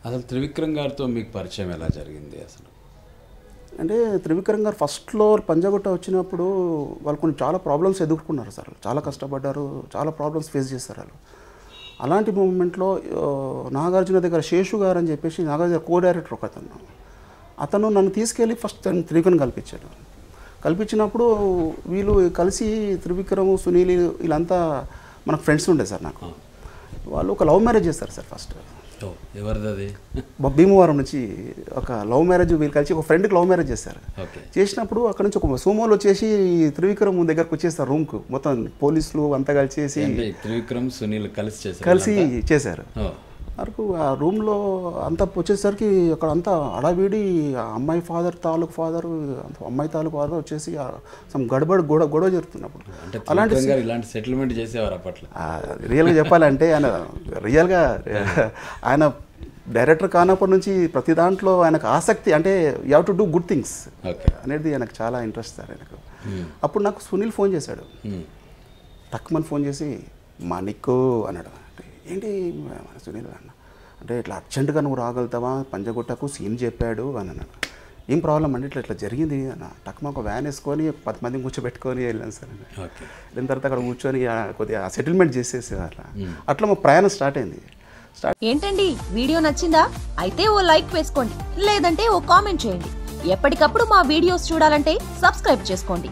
అసలు త్రివిక్రమ్ గారితో మీకు పరిచయం ఎలా జరిగింది అసలు? అంటే త్రివిక్రమ్ గారు ఫస్ట్లో పంజాగుట్ట వచ్చినప్పుడు వాళ్ళు కొన్ని చాలా ప్రాబ్లమ్స్ ఎదుర్కొన్నారు సార్. చాలా కష్టపడ్డారు, చాలా ప్రాబ్లమ్స్ ఫేస్ చేశారు వాళ్ళు. అలాంటి మూమెంట్లో నాగార్జున దగ్గర శేషు గారు అని చెప్పేసి నాగార్జున కో డైరెక్టర్ ఒక అతను నన్ను తీసుకెళ్ళి ఫస్ట్ త్రివిక్రమ్ కల్పించాడు. కల్పించినప్పుడు వీళ్ళు కలిసి త్రివిక్రమ్, సునీల్ వీళ్ళంతా మనకు ఫ్రెండ్స్ ఉండే సార్. నాకు వాళ్ళు ఒక లవ్ మ్యారేజ్ చేస్తారు సార్. ఫస్ట్ ఎవరిది? భీమవరం నుంచి ఒక లవ్ మ్యారేజ్ వీళ్ళు కలిసి ఒక ఫ్రెండ్కి లవ్ మ్యారేజ్ చేస్తారు. చేసినప్పుడు అక్కడ నుంచి ఒక సోమోలు వచ్చేసి త్రివిక్రమ్ దగ్గరకు వచ్చేస్తారు రూమ్కు. మొత్తం పోలీసులు అంతా కలిసి త్రివిక్రమ్ సునీల్ కలిసి చేశారు. వరకు ఆ రూమ్లో అంతా వచ్చేసరికి అక్కడ అంతా అడవిడి అమ్మాయి తాలూకు ఫాదర్ అమ్మాయి తాలూకు ఫాదర్ వచ్చేసి సమ్ గడబడి గొడవ జరుగుతున్నప్పుడు ఇలాంటి సెటిల్మెంట్ చేసేవారు అప్పట్లో. రియల్గా చెప్పాలంటే రియల్గా ఆయన డైరెక్టర్ కానప్పటి నుంచి ప్రతి దాంట్లో ఆయనకు ఆసక్తి, అంటే you have to do good things అనేది ఆయనకు చాలా ఇంట్రెస్ట్ సార్ ఆయనకు. అప్పుడు నాకు సునీల్ ఫోన్ చేశాడు. టక్మన్ ఫోన్ చేసి మా నిక్కు అన్నాడు. ఏంటి సునీల్ అన్న అంటే ఇట్లా అర్జెంటుగా నువ్వు రాగలుగుతావా, పంజగుట్టకు సీన్ చెప్పాడు అని అన్నాడు. ఏం ప్రాబ్లం అండి, ఇట్లా జరిగింది అన్న. టక్మా ఒక వ్యాన్ వేసుకొని 10 మందిని కూర్చోబెట్టుకొని వెళ్ళాను సార్. వెళ్ళిన తర్వాత అక్కడ కూర్చొని కొద్దిగా సెటిల్మెంట్ చేసేసి అట్లా మా ప్రయాణం స్టార్ట్ అయింది. ఏంటండి వీడియో నచ్చిందా? అయితే ఓ లైక్ వేసుకోండి, లేదంటే ఓ కామెంట్ చేయండి. ఎప్పటికప్పుడు మా వీడియోస్ చూడాలంటే సబ్స్క్రైబ్ చేసుకోండి.